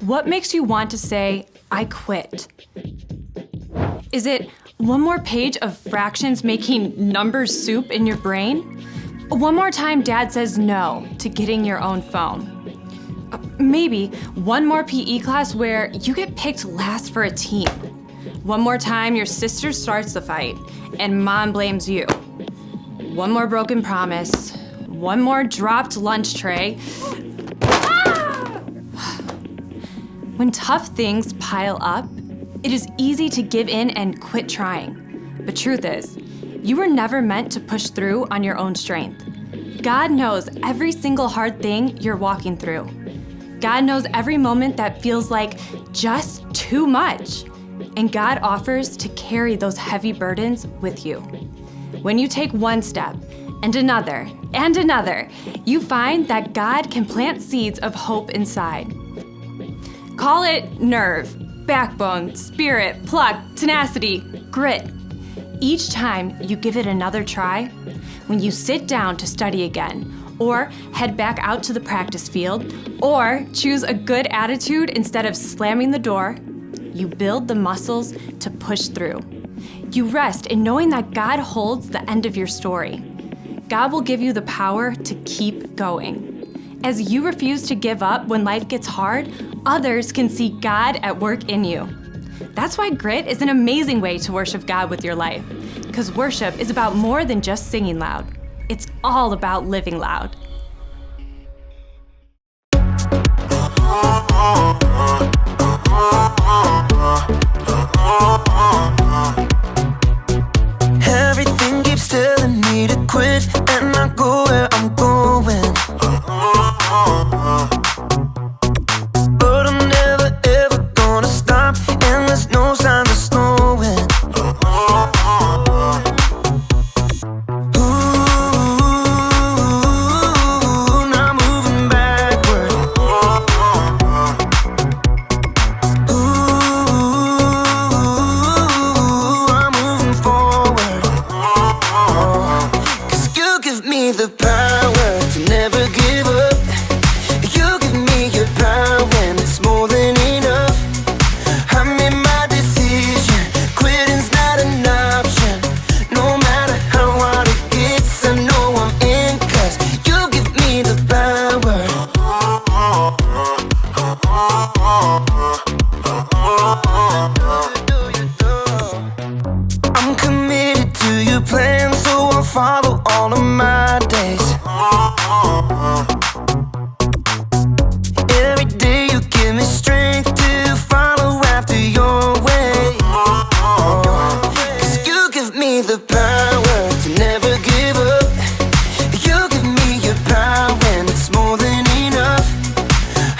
What makes you want to say, I quit? Is it one more page of fractions making numbers soup in your brain? One more time dad says no to getting your own phone? Maybe one more PE class where you get picked last for a team. One more time your sister starts the fight and mom blames you. One more broken promise. One more dropped lunch tray. When tough things pile up, it is easy to give in and quit trying. But truth is, you were never meant to push through on your own strength. God knows every single hard thing you're walking through. God knows every moment that feels like just too much. And God offers to carry those heavy burdens with you. When you take one step and another, you find that God can plant seeds of hope inside. Call it nerve, backbone, spirit, pluck, tenacity, grit. Each time you give it another try, when you sit down to study again, or head back out to the practice field, or choose a good attitude instead of slamming the door, you build the muscles to push through. You rest in knowing that God holds the end of your story. God will give you the power to keep going. As you refuse to give up when life gets hard, others can see God at work in you. That's why grit is an amazing way to worship God with your life, because worship is about more than just singing loud. It's all about living loud. Everything keeps telling me to quit and not go where I'm going. But I'm never ever gonna stop, and there's no signs of slowing. Ooh, now moving backward. Ooh, I'm moving forward. 'Cause you give me the power to never give up. You give me your power and it's more than enough. I made my decision, quitting's not an option. No matter how hard it gets, I know I'm in, 'cause you give me the power. I'm committed to your plan, so I'll follow all of my days. Every day you give me strength to follow after your way. 'Cause you give me the power to never give up. You give me your power and it's more than enough.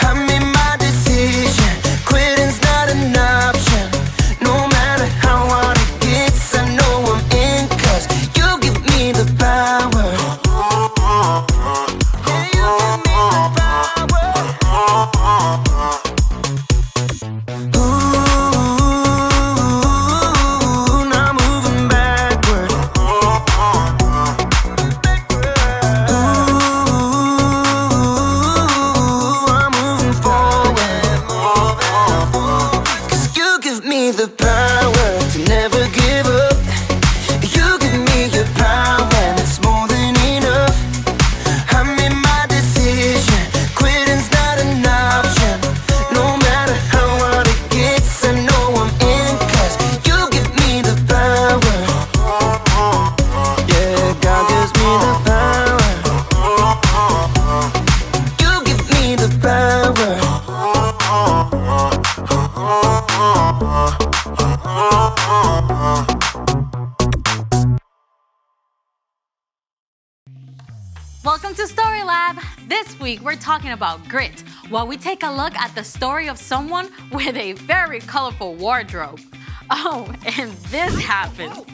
I made my decision, quitting's not an option. No matter how hard it gets, I know I'm in, 'cause you give me the power. Yeah, you give me the power. Ooh, now moving backward. Ooh, I'm moving forward. 'Cause you give me the power to never give up. You give me your power and it's more than enough. I made my decision, quitting's not an option. No matter how hard it gets, I know I'm in, 'cause you give me the power. Yeah, God gives me the power. You give me the power. Welcome to Story Lab. This week we're talking about grit, while we take a look at the story of someone with a very colorful wardrobe. Oh, and this happened.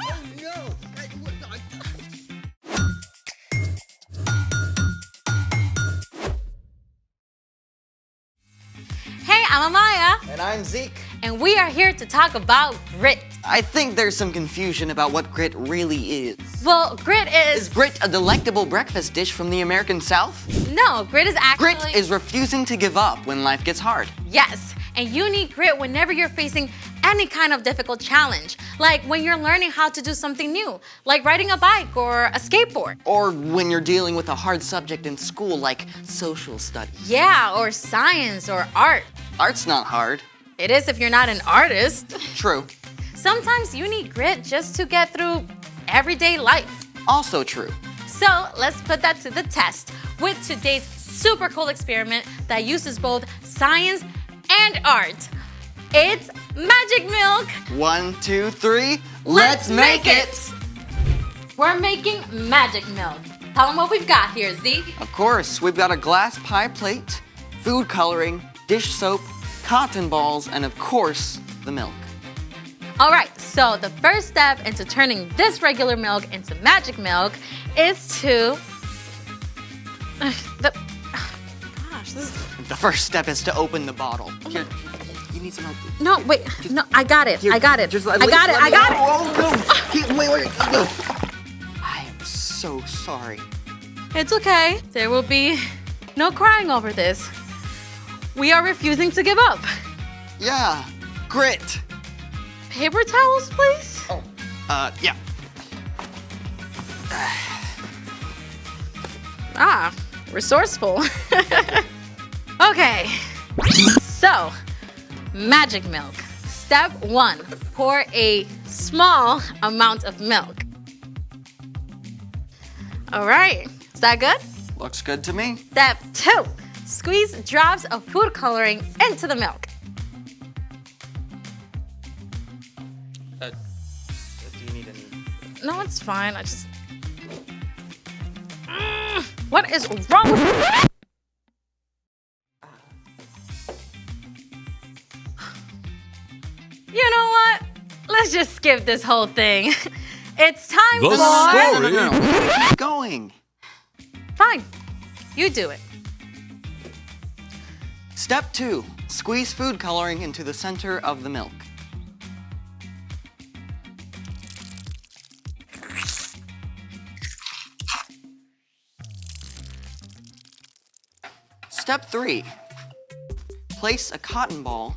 Hey, I'm Amaya, And I'm Zeke. and we are here to talk about grit. I think there's some confusion about what grit really is. Well, grit Is is... grit a delectable breakfast dish from the American South? No, grit is actually... Grit is refusing to give up when life gets hard. Yes, And you need grit whenever you're facing any kind of difficult challenge. Like when you're learning how to do something new, like riding a bike or a skateboard. Or when you're dealing with a hard subject in school like social studies. Yeah, or science or art. Art's not hard. It is if you're not an artist. True. Sometimes you need grit just to get through everyday life. Also true. So let's put that to the test with today's super cool experiment that uses both science and art. It's magic milk. 1, 2, 3. Let's make it! We're making magic milk. Tell them what we've got here, Z. Of course, we've got a glass pie plate, food coloring, dish soap, cotton balls, and of course, the milk. All right, so the first step into turning this regular milk into magic milk is to... The first step is to open the bottle. Here, you need some help. No, wait, no, I got it, Here, I got it. just I got it. Oh, no. Wait. No. I am so sorry. It's okay. There will be no crying over this. We are refusing to give up. Yeah, grit. Paper towels, please? Yeah. Ah, resourceful. Okay, so magic milk. Step 1, pour a small amount of milk. All right, is that good? Looks good to me. Step 2, squeeze drops of food coloring into the milk. Do you need any? No, it's fine, I just... What is wrong with you? You know what? Let's just skip this whole thing. It's time The for... story. No. Keep going. Fine, you do it. Step 2, squeeze food coloring into the center of the milk. Step 3, place a cotton ball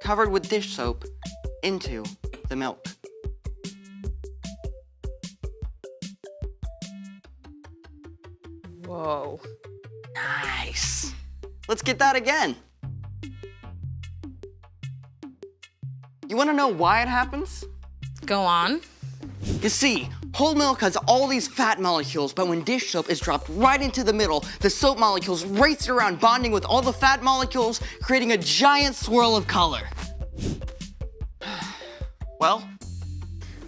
covered with dish soap into the milk. Whoa. Nice. Let's get that again. You want to know why it happens? Go on. You see, whole milk has all these fat molecules, but when dish soap is dropped right into the middle, the soap molecules race around, bonding with all the fat molecules, creating a giant swirl of color. Well,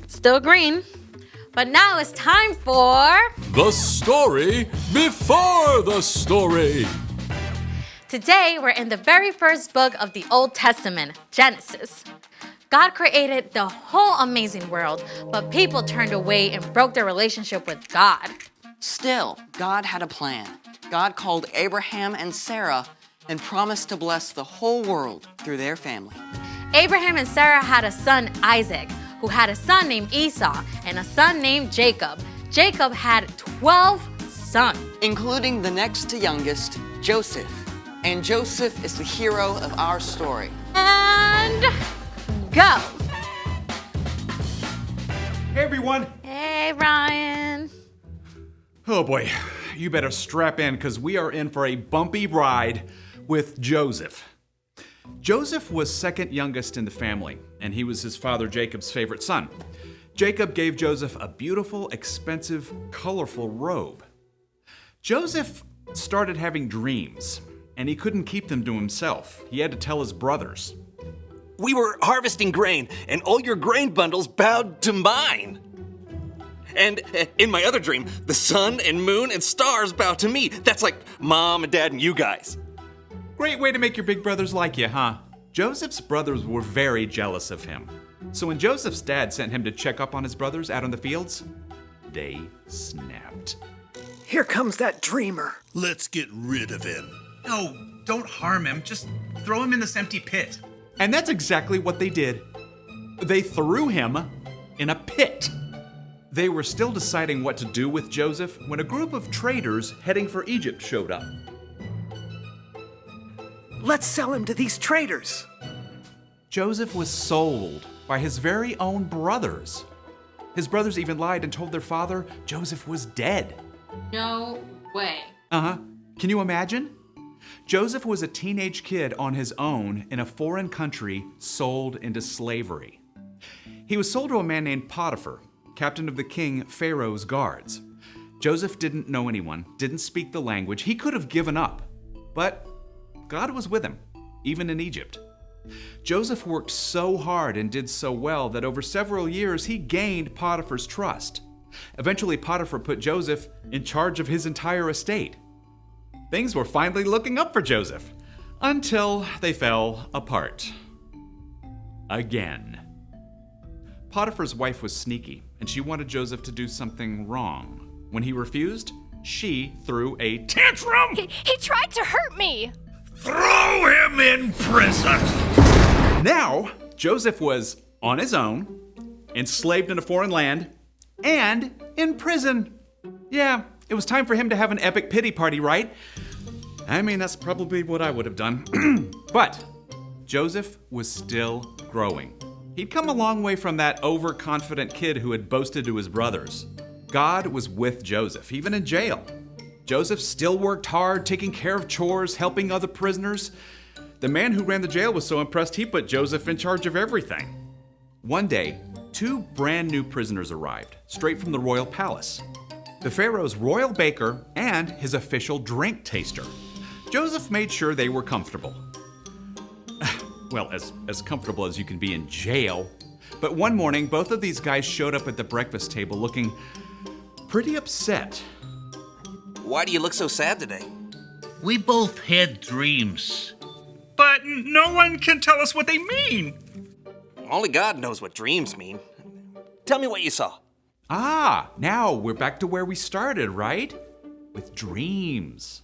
Still green. But now it's time for... The story before the story. Today, we're in the very first book of the Old Testament, Genesis. God created the whole amazing world, but people turned away and broke their relationship with God. still, God had a plan. God called Abraham and Sarah and promised to bless the whole world through their family. Abraham and Sarah had a son, Isaac, who had a son named Esau and a son named Jacob. Jacob had 12 sons, Including the next to youngest, Joseph. And Joseph is the hero of our story. and go. Hey everyone! Hey, Ryan. Oh boy, you better strap in because we are in for a bumpy ride with Joseph. Joseph was second youngest in the family, and he was his father Jacob's favorite son. Jacob gave Joseph a beautiful, expensive, colorful robe. Joseph started having dreams, and he couldn't keep them to himself. He had to tell his brothers. We were harvesting grain, and all your grain bundles bowed to mine. And in my other dream, the sun and moon and stars bow to me. That's like Mom and Dad and you guys. Great way to make your big brothers like you, huh? Joseph's brothers were very jealous of him. So when Joseph's dad sent him to check up on his brothers out in the fields, they snapped. Here comes that dreamer. Let's get rid of him. No, don't harm him. Just throw him in this empty pit. And that's exactly what they did. They threw him in a pit. They were still deciding what to do with Joseph when a group of traders heading for Egypt showed up. Let's sell him to these traders. Joseph was sold by his very own brothers. His brothers even lied and told their father Joseph was dead. No way. Can you imagine? Joseph was a teenage kid on his own in a foreign country, sold into slavery. He was sold to a man named Potiphar, captain of the king Pharaoh's guards. Joseph didn't know anyone, didn't speak the language. He could have given up, but God was with him, even in Egypt. Joseph worked so hard and did so well that over several years he gained Potiphar's trust. Eventually, Potiphar put Joseph in charge of his entire estate. Things were finally looking up for Joseph, until they fell apart. Again. Potiphar's wife was sneaky, and she wanted Joseph to do something wrong. When he refused, she threw a tantrum! He tried to hurt me! Throw him in prison! Now, Joseph was on his own, enslaved in a foreign land, and in prison. Yeah, it was time for him to have an epic pity party, right? I mean, that's probably what I would have done. But Joseph was still growing. He'd come a long way from that overconfident kid who had boasted to his brothers. God was with Joseph, even in jail. Joseph still worked hard, taking care of chores, helping other prisoners. The man who ran the jail was so impressed he put Joseph in charge of everything. One day, 2 brand new prisoners arrived, straight from the royal palace. The Pharaoh's royal baker and his official drink taster. Joseph made sure they were comfortable. Well, as comfortable as you can be in jail. But one morning, both of these guys showed up at the breakfast table looking pretty upset. Why do you look so sad today? We both had dreams. But no one can tell us what they mean. Only God knows what dreams mean. Tell me what you saw. Ah, now we're back to where we started, right? With dreams.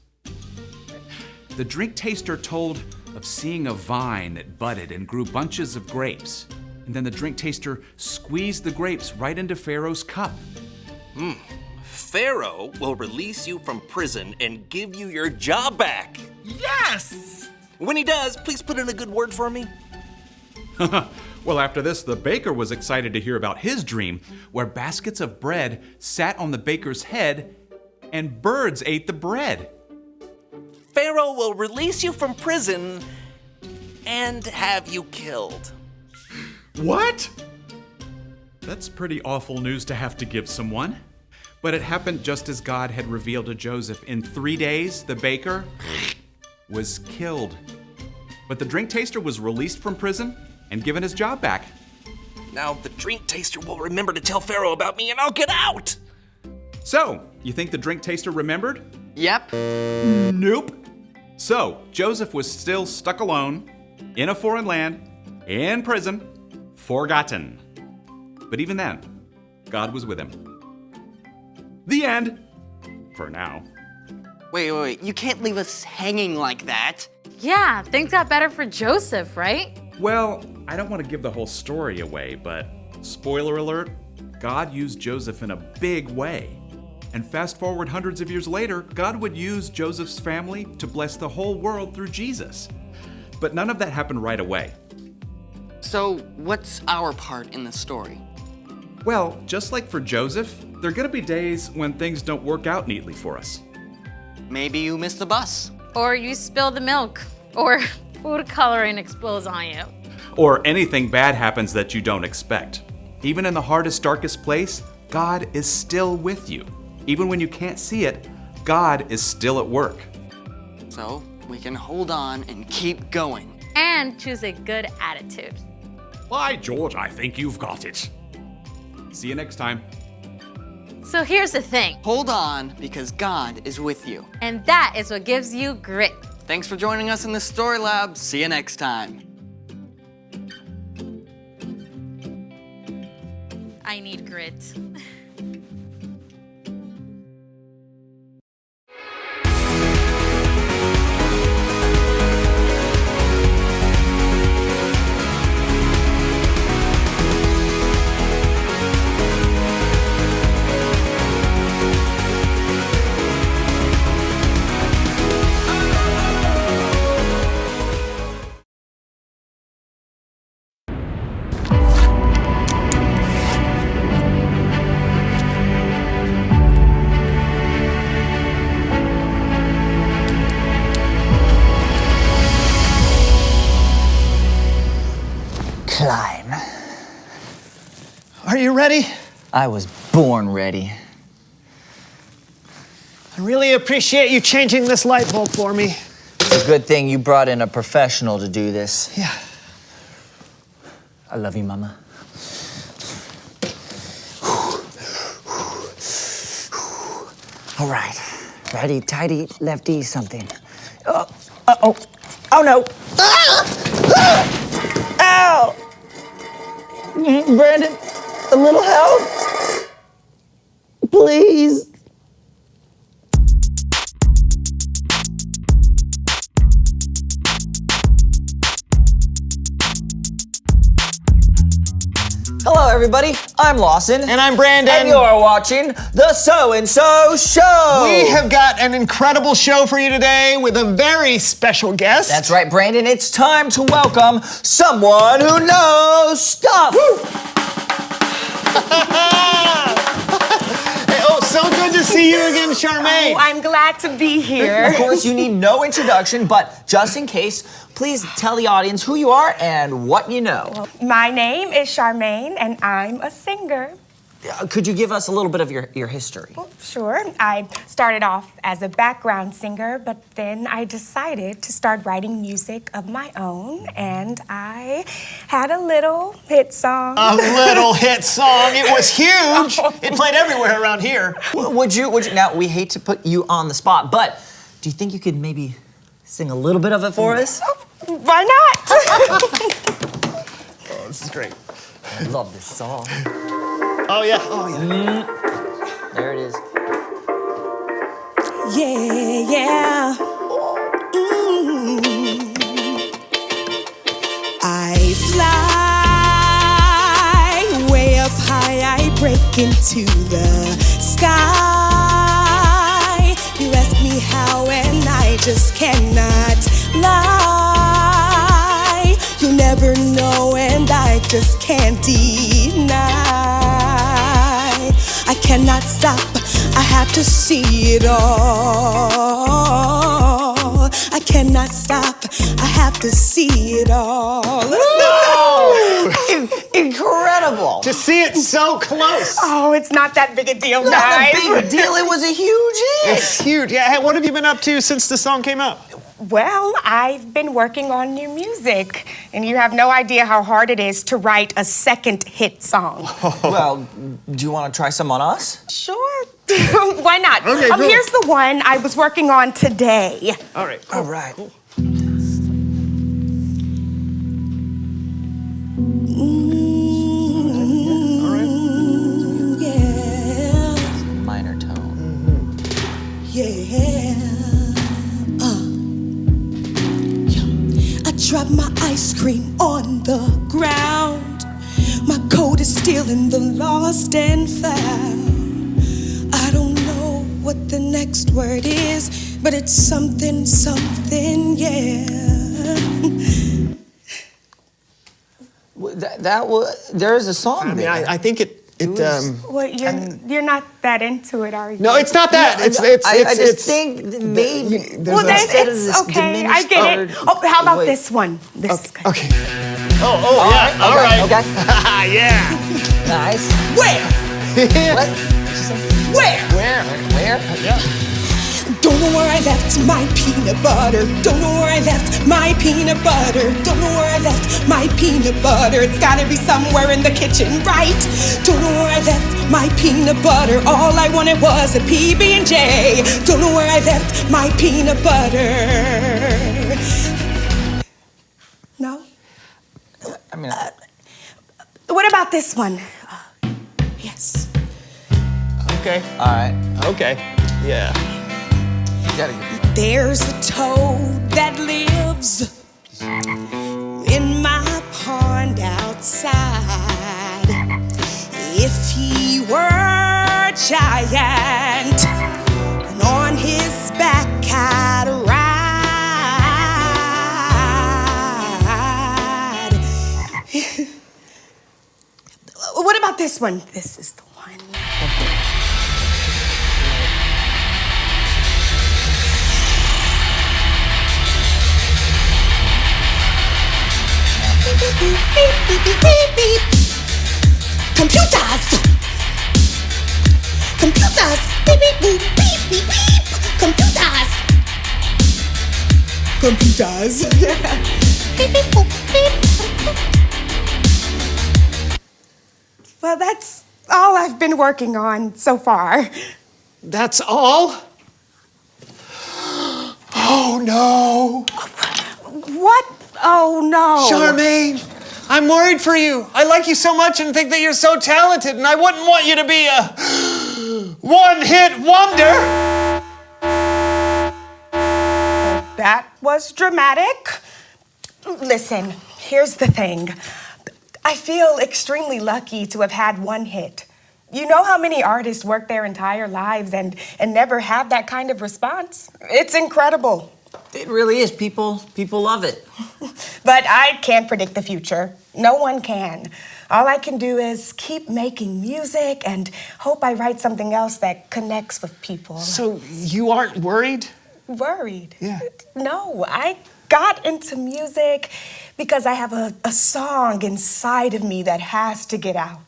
The drink taster told of seeing a vine that budded and grew bunches of grapes. And then the drink taster squeezed the grapes right into Pharaoh's cup. Pharaoh will release you from prison and give you your job back. Yes! When he does, please put in a good word for me. Well, after this, the baker was excited to hear about his dream, where baskets of bread sat on the baker's head and birds ate the bread. Pharaoh will release you from prison and have you killed. What? That's pretty awful news to have to give someone. But it happened just as God had revealed to Joseph. In 3 days, the baker was killed. But the drink taster was released from prison and given his job back. Now the drink taster will remember to tell Pharaoh about me and I'll get out! So, you think the drink taster remembered? Yep. Nope. So, Joseph was still stuck alone, in a foreign land, in prison, forgotten. But even then, God was with him. The end. For now. Wait. You can't leave us hanging like that. Yeah, things got better for Joseph, right? Well, I don't want to give the whole story away, but spoiler alert, God used Joseph in a big way. And fast forward hundreds of years later, God would use Joseph's family to bless the whole world through Jesus. But none of that happened right away. So, what's our part in the story? Well, just like for Joseph, there are going to be days when things don't work out neatly for us. Maybe you missed the bus. Or you spill the milk. Or food coloring explodes on you. Or anything bad happens that you don't expect. Even in the hardest, darkest place, God is still with you. Even when you can't see it, God is still at work. So, we can hold on and keep going. And choose a good attitude. By George, I think you've got it. See you next time. So here's the thing. Hold on, because God is with you. And that is what gives you grit. Thanks for joining us in the Story Lab. See you next time. I need grit. time. Are you ready? I was born ready. I really appreciate you changing this light bulb for me. It's a good thing you brought in a professional to do this. Yeah. I love you, Mama. All right. Righty, tighty, lefty, something. Oh, uh-oh. Oh, no. Ah! Ah! Ow! Brandon, a little help? Please. Hello, everybody. I'm Lawson. And I'm Brandon. And you're watching The So-and-So Show. We have got an incredible show for you today with a very special guest. That's right, Brandon. It's time to welcome someone who knows stuff. Hey, oh, so good to see you again, Charmaine. Oh, I'm glad to be here. Of course, you need no introduction, but just in case, please tell the audience who you are and what you know. My name is Charmaine, and I'm a singer. Could you give us a little bit of your history? Well, sure. I started off as a background singer, but then I decided to start writing music of my own, and I had a little hit song. A little hit song. It was huge. It played everywhere around here. Would you, now, we hate to put you on the spot, but do you think you could maybe sing a little bit of it for us? Why not? Oh, this is great. I love this song. Oh, yeah. Oh, yeah. There it is. Yeah, yeah. I fly way up high, I break into the sky. You ask me how, and I just cannot lie. You never know, and I just can't deny. I cannot stop, I have to see it all. I cannot stop, I have to see it all. No! Incredible! To see it so close. Oh, it's not that big a deal, Not guys. a big deal, it was a huge hit! It's huge. Yeah, hey, what have you been up to since the song came out? Well, I've been working on new music, and you have no idea how hard it is to write a second hit song. Well, do you want to try some on us? Sure. Why not? Okay, cool. Here's the one I was working on today. All right. Cool. All right. Cool. Yeah. Minor tone. Yeah. I dropped my ice cream on the ground. My coat is still in the lost and found. I don't know what the next word is, but it's something, something, yeah. That was, there's a song I mean, there. I think it Well, you're not that into it, are you? No, it's not that. I just think maybe. Well, then instead of it's this okay. I diminished get it. third- Oh, how about wait. this one? This guy. Okay. Oh, yeah. All right. Okay. Yeah. Nice. Where? What? Where? Where? Yeah. Don't know where I left my peanut butter. Don't know where I left my peanut butter. Don't know where I left my peanut butter. It's gotta be somewhere in the kitchen, right? Don't know where I left my peanut butter. All I wanted was a PB&J. Don't know where I left my peanut butter. No? I mean, What about this one? Yes. Okay. all right. Okay. Yeah. You gotta get There's a toad that lives in my pond outside. If he were a giant, and on his back I'd ride. What about this one? This is the one. boop, beep, beep, beep, beep, beep. Computers. Computers. Beep, beep, boop, beep, beep, beep. Computers. Computers. Beep, beep, boop, beep. Well, that's all I've been working on so far. That's all? Oh no! What? Oh no! Charmaine, I'm worried for you. I like you so much and think that you're so talented, and I wouldn't want you to be a one-hit wonder. That was dramatic. Listen, here's the thing. I feel extremely lucky to have had one hit. You know how many artists work their entire lives and never have that kind of response? It's incredible. It really is. People love it. But I can't predict the future. No one can. All I can do is keep making music and hope I write something else that connects with people. So you aren't worried? Worried? Yeah. No, I got into music because I have a song inside of me that has to get out.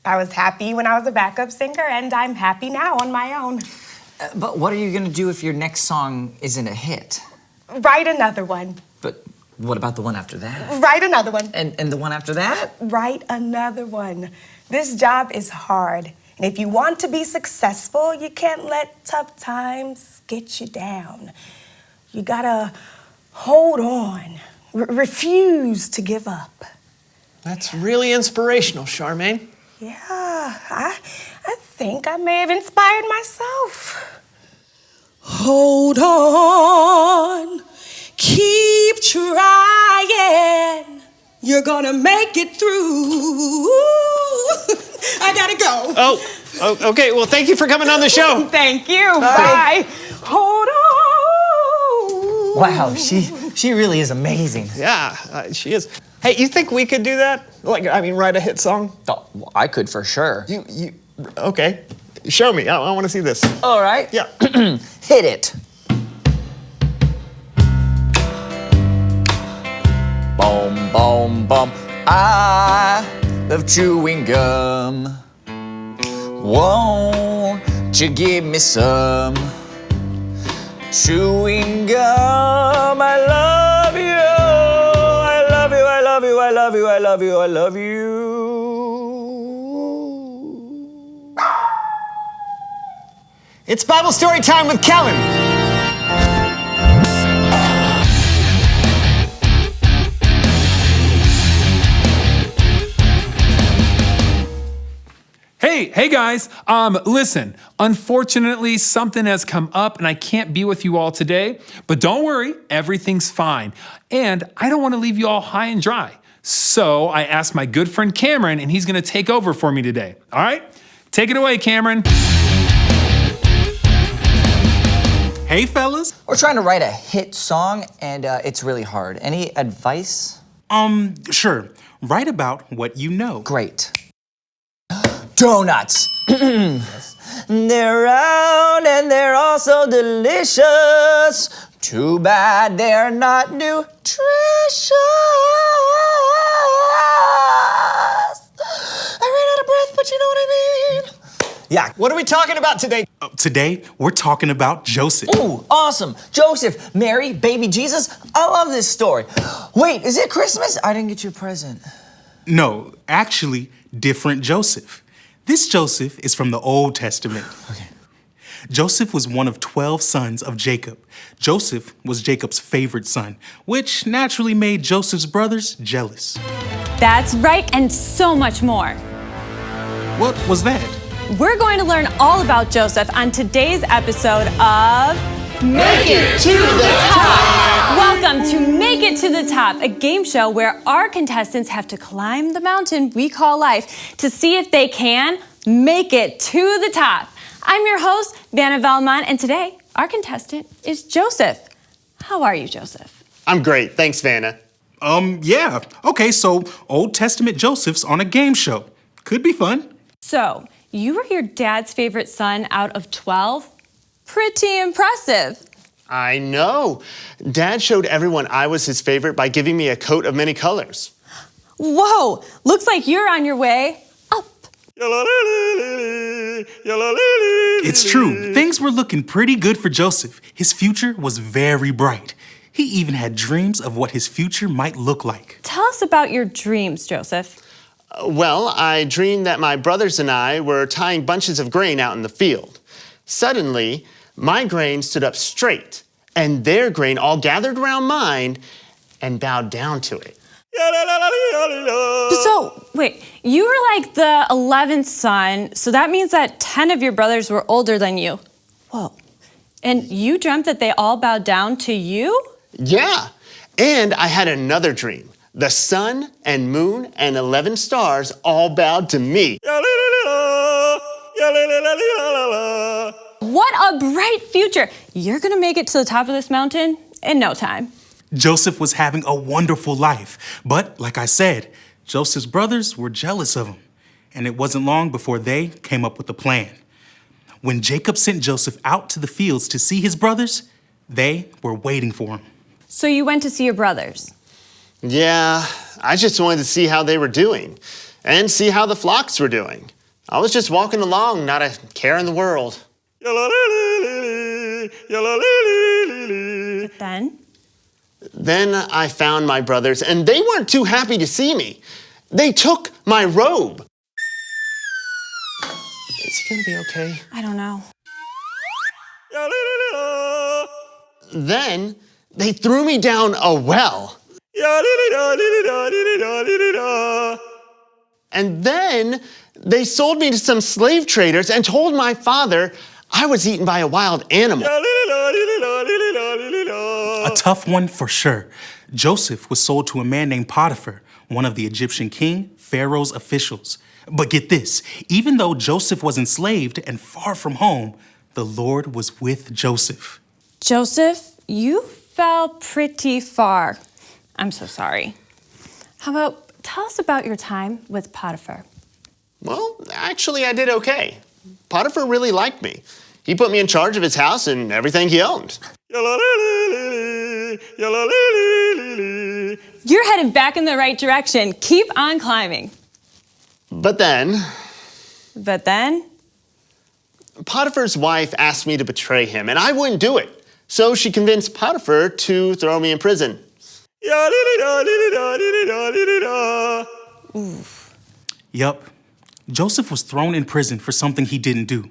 I was happy when I was a backup singer, and I'm happy now on my own. But what are you gonna do if your next song isn't a hit? Write another one. But what about the one after that? Write another one. And the one after that? Write another one. This job is hard. And if you want to be successful, you can't let tough times get you down. You gotta hold on. Refuse to give up. That's really inspirational, Charmaine. Yeah, I think I may have inspired myself. Hold on, keep trying. You're gonna make it through. I gotta go. Oh, okay. Well, thank you for coming on the show. Thank you. Bye. Hold on. Wow, she really is amazing. Yeah, she is. Hey, you think we could do that? Write a hit song? Oh, well, I could for sure. Okay. Show me. I want to see this. All right. Yeah. Hit it. Boom, boom, boom. I love chewing gum. Won't you give me some chewing gum? I love you. I love you. I love you. I love you. I love you. I love you. It's Bible story time with Kellen. Hey guys, listen, unfortunately something has come up and I can't be with you all today, but don't worry, everything's fine. And I don't want to leave you all high and dry. So I asked my good friend Cameron and he's gonna take over for me today. All right? Take it away, Cameron. Hey fellas. We're trying to write a hit song and it's really hard. Any advice? Sure. Write about what you know. Great. Donuts. They're round and they're also delicious. Too bad they're not nutritious. I ran out of breath, but you know what I mean. Yeah. What are we talking about today? Today, we're talking about Joseph. Ooh, awesome. Joseph, Mary, baby Jesus. I love this story. Wait, is it Christmas? I didn't get you a present. No, actually, different Joseph. This Joseph is from the Old Testament. Okay. Joseph was one of 12 sons of Jacob. Joseph was Jacob's favorite son, which naturally made Joseph's brothers jealous. That's right, and so much more. What was that? We're going to learn all about Joseph on today's episode of Make It to the Top. Welcome to Make It to the Top, a game show where our contestants have to climb the mountain we call life to see if they can make it to the top. I'm your host, Vanna Valmont, and today our contestant is Joseph. How are you, Joseph? I'm great. Thanks, Vanna. Yeah. Okay, so Old Testament Joseph's on a game show. Could be fun. So, you were your dad's favorite son out of 12? Pretty impressive. I know. Dad showed everyone I was his favorite by giving me a coat of many colors. Whoa, looks like you're on your way up. It's true. Things were looking pretty good for Joseph. His future was very bright. He even had dreams of what his future might look like. Tell us about your dreams, Joseph. Well, I dreamed that my brothers and I were tying bunches of grain out in the field. Suddenly, my grain stood up straight, and their grain all gathered around mine and bowed down to it. So, wait, you were like the 11th son, so that means that 10 of your brothers were older than you. Whoa. And you dreamt that they all bowed down to you? Yeah, and I had another dream. The sun and moon and 11 stars all bowed to me. What a bright future. You're gonna make it to the top of this mountain in no time. Joseph was having a wonderful life. But like I said, Joseph's brothers were jealous of him. And it wasn't long before they came up with a plan. When Jacob sent Joseph out to the fields to see his brothers, they were waiting for him. So you went to see your brothers? Yeah, I just wanted to see how they were doing and see how the flocks were doing. I was just walking along, not a care in the world. Then I found my brothers, and they weren't too happy to see me. They took my robe. Is he gonna be okay? I don't know. Then they threw me down a well. And then they sold me to some slave traders and told my father I was eaten by a wild animal. A tough one for sure. Joseph was sold to a man named Potiphar, one of the Egyptian king, Pharaoh's officials. But get this, even though Joseph was enslaved and far from home, the Lord was with Joseph. Joseph, you fell pretty far. I'm so sorry. How about tell us about your time with Potiphar? Well, actually, I did okay. Potiphar really liked me. He put me in charge of his house and everything he owned. You're headed back in the right direction. Keep on climbing. But then... Potiphar's wife asked me to betray him, and I wouldn't do it. So she convinced Potiphar to throw me in prison. Yup. Joseph was thrown in prison for something he didn't do.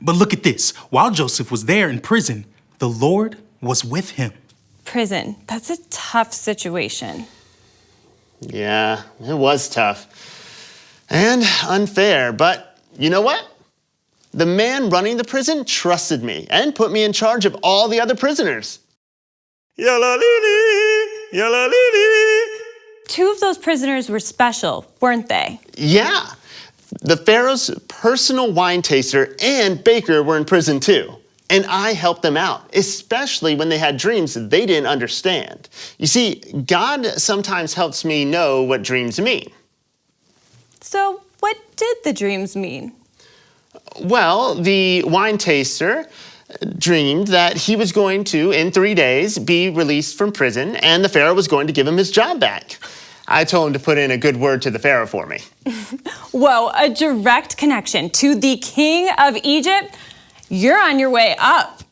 But look at this. While Joseph was there in prison, the Lord was with him. Prison. That's a tough situation. Yeah, it was tough. And unfair, but you know what? The man running the prison trusted me and put me in charge of all the other prisoners. Two of those prisoners were special, weren't they? Yeah. The Pharaoh's personal wine taster and baker were in prison too. And I helped them out, especially when they had dreams that they didn't understand. You see, God sometimes helps me know what dreams mean. So what did the dreams mean? Well, the wine taster dreamed that he was going to, in 3 days, be released from prison, and the Pharaoh was going to give him his job back. I told him to put in a good word to the Pharaoh for me. Whoa, a direct connection to the king of Egypt? You're on your way up.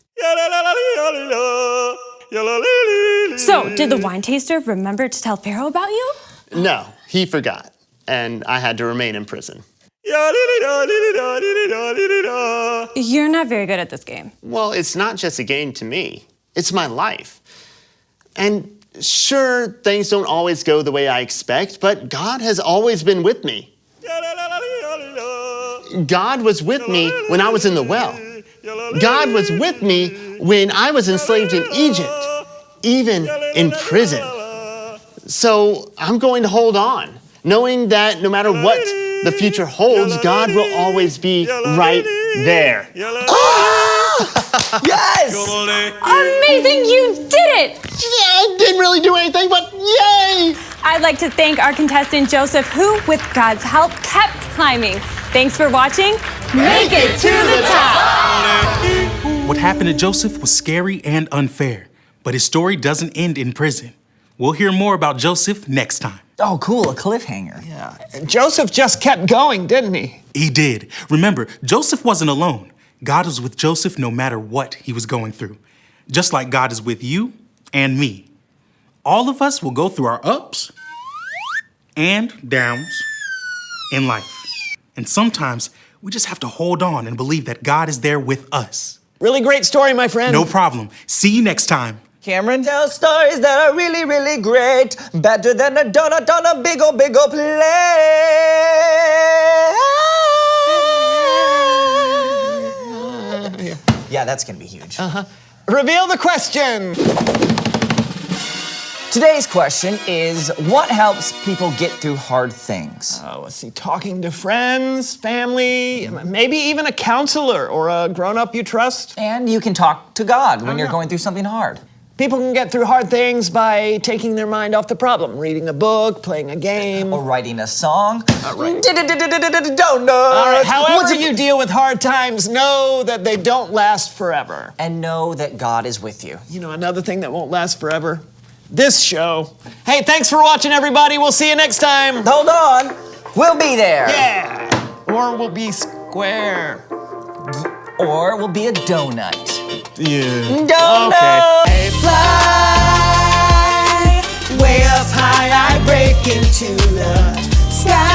So, did the wine taster remember to tell Pharaoh about you? No, he forgot, and I had to remain in prison. You're not very good at this game. Well, it's not just a game to me. It's my life. And sure, things don't always go the way I expect, but God has always been with me. God was with me when I was in the well. God was with me when I was enslaved in Egypt, even in prison. So I'm going to hold on, knowing that no matter what the future holds, God will always be right there. Yes! Amazing, you did it! Yeah, I didn't really do anything, but yay! I'd like to thank our contestant Joseph, who, with God's help, kept climbing. Thanks for watching. Make it to the top! What happened to Joseph was scary and unfair, but his story doesn't end in prison. We'll hear more about Joseph next time. Oh, cool, a cliffhanger. Yeah. Joseph just kept going, didn't he? He did. Remember, Joseph wasn't alone. God was with Joseph no matter what he was going through. Just like God is with you and me. All of us will go through our ups and downs in life. And sometimes we just have to hold on and believe that God is there with us. Really great story, my friend. No problem. See you next time. Cameron tells stories that are really, really great. Better than a donut on a big ol' plate. Yeah, that's gonna be huge. Reveal the question. Today's question is, what helps people get through hard things? Let's see, talking to friends, family, maybe even a counselor or a grown-up you trust. And you can talk to God when you're going through something hard. People can get through hard things by taking their mind off the problem, reading a book, playing a game. Or writing a song. Donut. All right, however you deal with hard times, know that they don't last forever. And know that God is with you. You know, another thing that won't last forever? This show. Hey, thanks for watching, everybody. We'll see you next time. Hold on. We'll be there. Yeah. Or we'll be square. Or we'll be a donut. Yeah. Donut. Okay. Fly way up high, I break into the sky.